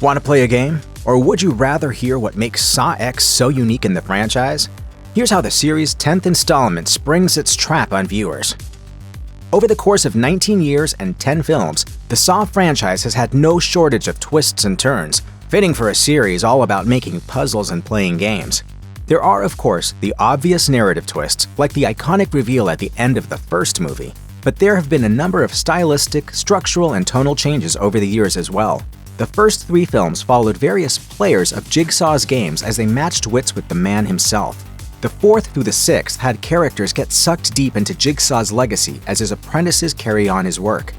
Want to play a game? Or would you rather hear what makes Saw X so unique in the franchise? Here's how the series' 10th installment springs its trap on viewers. Over the course of 19 years and 10 films, the Saw franchise has had no shortage of twists and turns, fitting for a series all about making puzzles and playing games. There are, of course, the obvious narrative twists, like the iconic reveal at the end of the first movie, but there have been a number of stylistic, structural, and tonal changes over the years as well. The first 3 films followed various players of Jigsaw's games as they matched wits with the man himself. The 4th through the 6th had characters get sucked deep into Jigsaw's legacy as his apprentices carry on his work.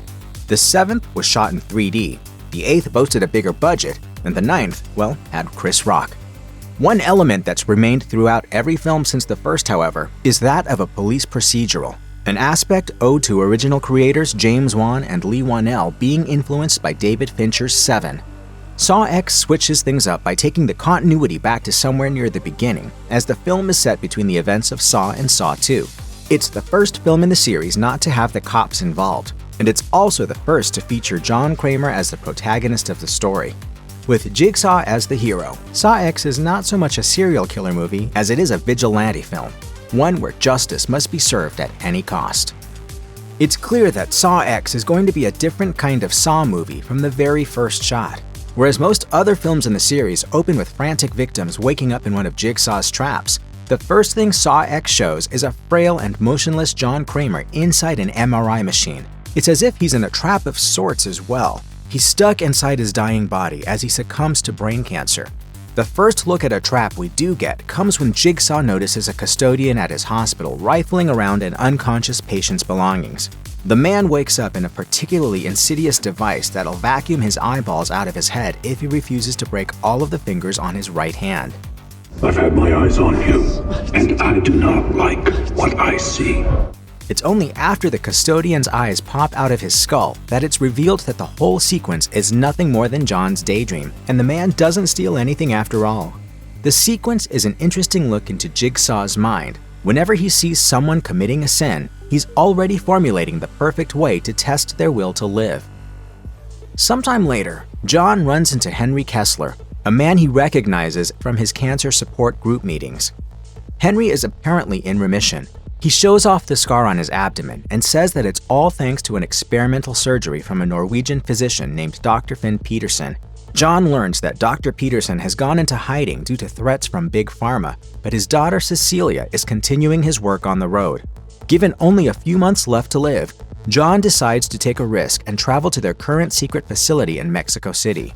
The 7th was shot in 3D, the 8th boasted a bigger budget, and the 9th, well, had Chris Rock. One element that's remained throughout every film since the first, however, is that of a police procedural, an aspect owed to original creators James Wan and Lee Wanell being influenced by David Fincher's Seven. Saw X switches things up by taking the continuity back to somewhere near the beginning, as the film is set between the events of Saw and Saw 2. It's the first film in the series not to have the cops involved, and it's also the first to feature John Kramer as the protagonist of the story. With Jigsaw as the hero, Saw X is not so much a serial killer movie as it is a vigilante film, one where justice must be served at any cost. It's clear that Saw X is going to be a different kind of Saw movie from the very first shot. Whereas most other films in the series open with frantic victims waking up in one of Jigsaw's traps, the first thing Saw X shows is a frail and motionless John Kramer inside an MRI machine. It's as if he's in a trap of sorts as well. He's stuck inside his dying body as he succumbs to brain cancer. The first look at a trap we do get comes when Jigsaw notices a custodian at his hospital rifling around an unconscious patient's belongings. The man wakes up in a particularly insidious device that'll vacuum his eyeballs out of his head if he refuses to break all of the fingers on his right hand. I've had my eyes on you, and I do not like what I see. It's only after the custodian's eyes pop out of his skull that it's revealed that the whole sequence is nothing more than John's daydream, and the man doesn't steal anything after all. The sequence is an interesting look into Jigsaw's mind. Whenever he sees someone committing a sin, he's already formulating the perfect way to test their will to live. Sometime later, John runs into Henry Kessler, a man he recognizes from his cancer support group meetings. Henry is apparently in remission. He shows off the scar on his abdomen and says that it's all thanks to an experimental surgery from a Norwegian physician named Dr. Finn Peterson. John learns that Dr. Peterson has gone into hiding due to threats from Big Pharma, but his daughter Cecilia is continuing his work on the road. Given only a few months left to live, John decides to take a risk and travel to their current secret facility in Mexico City.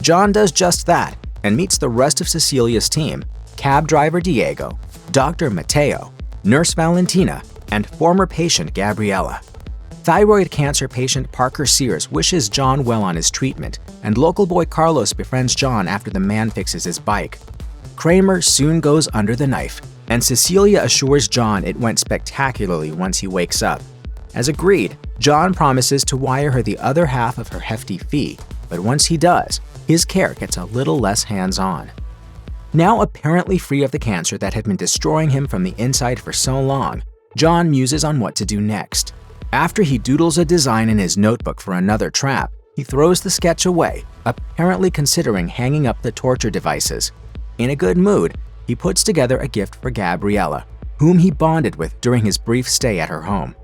John does just that and meets the rest of Cecilia's team: cab driver Diego, Dr. Mateo, Nurse Valentina, and former patient Gabriella. Thyroid cancer patient Parker Sears wishes John well on his treatment, and local boy Carlos befriends John after the man fixes his bike. Kramer soon goes under the knife, and Cecilia assures John it went spectacularly once he wakes up. As agreed, John promises to wire her the other half of her hefty fee, but once he does, his care gets a little less hands-on. Now apparently free of the cancer that had been destroying him from the inside for so long, John muses on what to do next. After he doodles a design in his notebook for another trap, he throws the sketch away, apparently considering hanging up the torture devices. In a good mood, he puts together a gift for Gabriella, whom he bonded with during his brief stay at her home.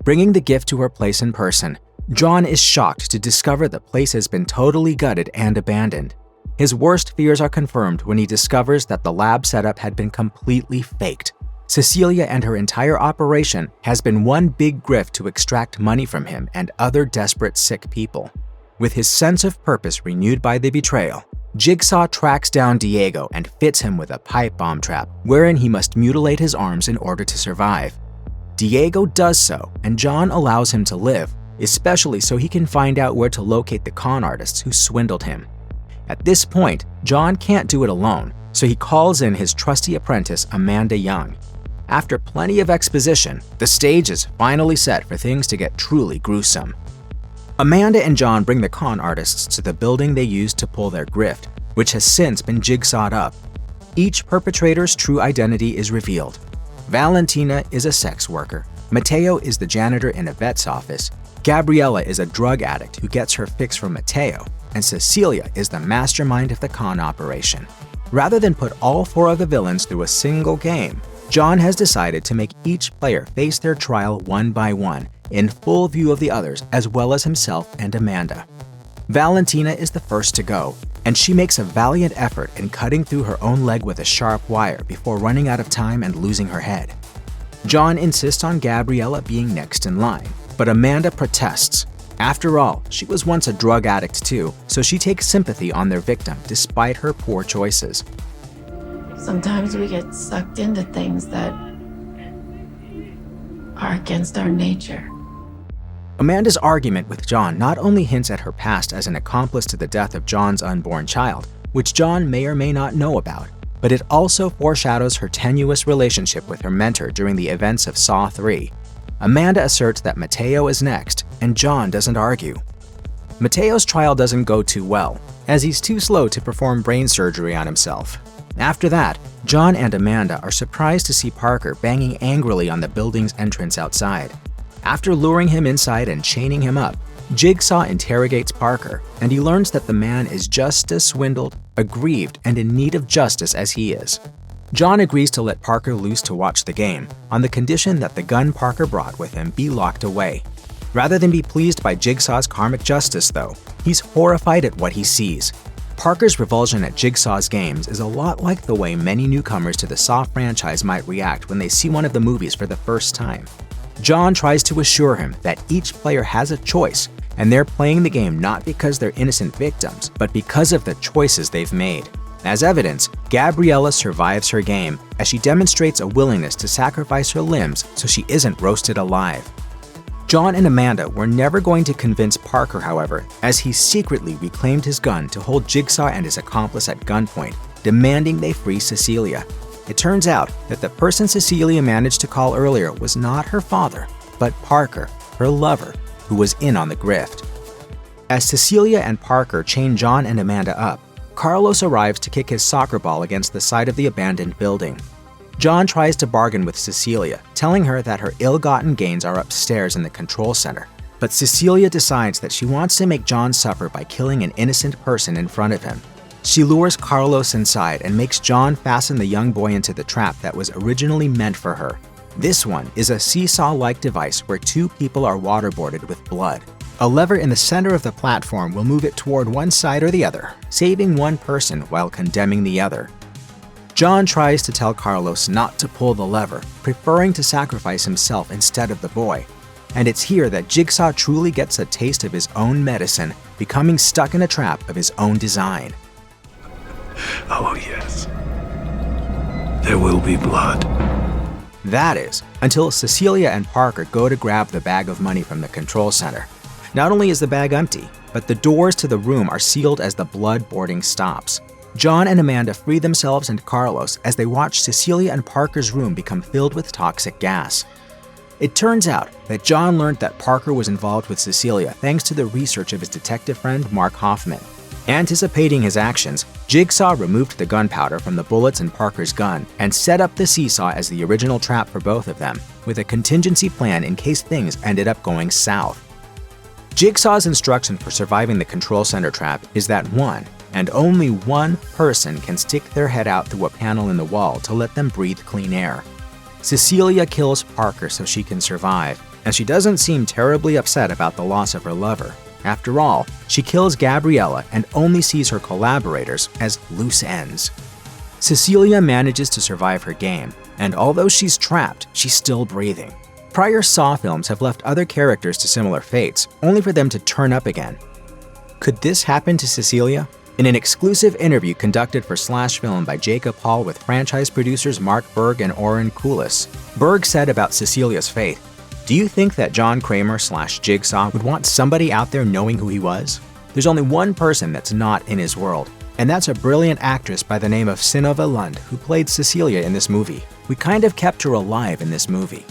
Bringing the gift to her place in person, John is shocked to discover the place has been totally gutted and abandoned. His worst fears are confirmed when he discovers that the lab setup had been completely faked. Cecilia and her entire operation has been one big grift to extract money from him and other desperate sick people. With his sense of purpose renewed by the betrayal, Jigsaw tracks down Diego and fits him with a pipe bomb trap wherein he must mutilate his arms in order to survive. Diego does so, and John allows him to live, especially so he can find out where to locate the con artists who swindled him. At this point, John can't do it alone, so he calls in his trusty apprentice Amanda Young. After plenty of exposition, the stage is finally set for things to get truly gruesome. Amanda and John bring the con artists to the building they used to pull their grift, which has since been jigsawed up. Each perpetrator's true identity is revealed. Valentina is a sex worker, Mateo is the janitor in a vet's office, Gabriella is a drug addict who gets her fix from Mateo, and Cecilia is the mastermind of the con operation. Rather than put all 4 of the villains through a single game, John has decided to make each player face their trial one by one, in full view of the others as well as himself and Amanda. Valentina is the first to go, and she makes a valiant effort in cutting through her own leg with a sharp wire before running out of time and losing her head. John insists on Gabriella being next in line, but Amanda protests. After all, she was once a drug addict too, so she takes sympathy on their victim despite her poor choices. Sometimes we get sucked into things that are against our nature. Amanda's argument with John not only hints at her past as an accomplice to the death of John's unborn child, which John may or may not know about, but it also foreshadows her tenuous relationship with her mentor during the events of Saw 3. Amanda asserts that Mateo is next, and John doesn't argue. Mateo's trial doesn't go too well, as he's too slow to perform brain surgery on himself. After that, John and Amanda are surprised to see Parker banging angrily on the building's entrance outside. After luring him inside and chaining him up, Jigsaw interrogates Parker, and he learns that the man is just as swindled, aggrieved, and in need of justice as he is. John agrees to let Parker loose to watch the game, on the condition that the gun Parker brought with him be locked away. Rather than be pleased by Jigsaw's karmic justice, though, he's horrified at what he sees. Parker's revulsion at Jigsaw's games is a lot like the way many newcomers to the Saw franchise might react when they see one of the movies for the first time. John tries to assure him that each player has a choice, and they're playing the game not because they're innocent victims, but because of the choices they've made. As evidence, Gabriella survives her game as she demonstrates a willingness to sacrifice her limbs so she isn't roasted alive. John and Amanda were never going to convince Parker, however, as he secretly reclaimed his gun to hold Jigsaw and his accomplice at gunpoint, demanding they free Cecilia. It turns out that the person Cecilia managed to call earlier was not her father, but Parker, her lover, who was in on the grift. As Cecilia and Parker chain John and Amanda up, Carlos arrives to kick his soccer ball against the side of the abandoned building. John tries to bargain with Cecilia, telling her that her ill-gotten gains are upstairs in the control center, but Cecilia decides that she wants to make John suffer by killing an innocent person in front of him. She lures Carlos inside and makes John fasten the young boy into the trap that was originally meant for her. This one is a seesaw-like device where 2 people are waterboarded with blood. A lever in the center of the platform will move it toward one side or the other, saving one person while condemning the other. John tries to tell Carlos not to pull the lever, preferring to sacrifice himself instead of the boy. And it's here that Jigsaw truly gets a taste of his own medicine, becoming stuck in a trap of his own design. Oh, yes. There will be blood. That is, until Cecilia and Parker go to grab the bag of money from the control center. Not only is the bag empty, but the doors to the room are sealed as the blood boarding stops. John and Amanda free themselves and Carlos as they watch Cecilia and Parker's room become filled with toxic gas. It turns out that John learned that Parker was involved with Cecilia thanks to the research of his detective friend Mark Hoffman. Anticipating his actions, Jigsaw removed the gunpowder from the bullets in Parker's gun and set up the seesaw as the original trap for both of them, with a contingency plan in case things ended up going south. Jigsaw's instruction for surviving the control center trap is that one, and only one person can stick their head out through a panel in the wall to let them breathe clean air. Cecilia kills Parker so she can survive, and she doesn't seem terribly upset about the loss of her lover. After all, she kills Gabriella and only sees her collaborators as loose ends. Cecilia manages to survive her game, and although she's trapped, she's still breathing. Prior Saw films have left other characters to similar fates, only for them to turn up again. Could this happen to Cecilia? In an exclusive interview conducted for Slash Film by Jacob Hall with franchise producers Mark Berg and Oren Kulis, Berg said about Cecilia's fate, "Do you think that John Kramer / Jigsaw would want somebody out there knowing who he was? There's only one person that's not in his world, and that's a brilliant actress by the name of Synnøve Lund who played Cecilia in this movie. We kind of kept her alive in this movie."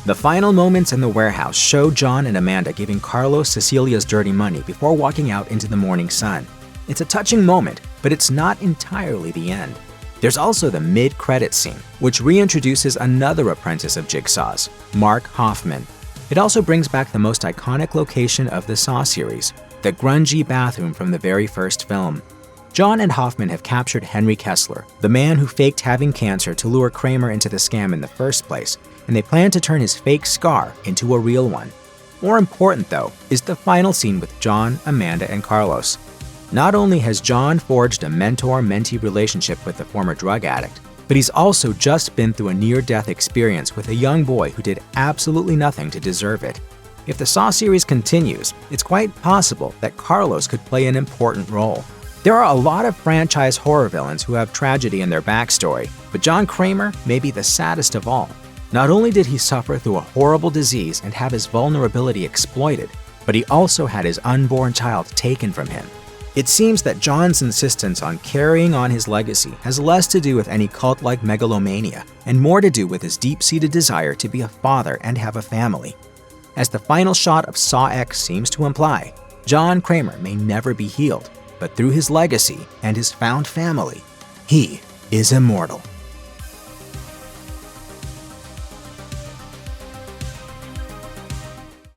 The final moments in the warehouse show John and Amanda giving Carlos Cecilia's dirty money before walking out into the morning sun. It's a touching moment, but it's not entirely the end. There's also the mid-credits scene, which reintroduces another apprentice of Jigsaw's, Mark Hoffman. It also brings back the most iconic location of the Saw series, the grungy bathroom from the very first film. John and Hoffman have captured Henry Kessler, the man who faked having cancer to lure Kramer into the scam in the first place, and they plan to turn his fake scar into a real one. More important, though, is the final scene with John, Amanda, and Carlos. Not only has John forged a mentor-mentee relationship with the former drug addict, but he's also just been through a near-death experience with a young boy who did absolutely nothing to deserve it. If the Saw series continues, it's quite possible that Carlos could play an important role. There are a lot of franchise horror villains who have tragedy in their backstory, but John Kramer may be the saddest of all. Not only did he suffer through a horrible disease and have his vulnerability exploited, but he also had his unborn child taken from him. It seems that John's insistence on carrying on his legacy has less to do with any cult-like megalomania and more to do with his deep-seated desire to be a father and have a family. As the final shot of Saw X seems to imply, John Kramer may never be healed, but through his legacy and his found family, he is immortal.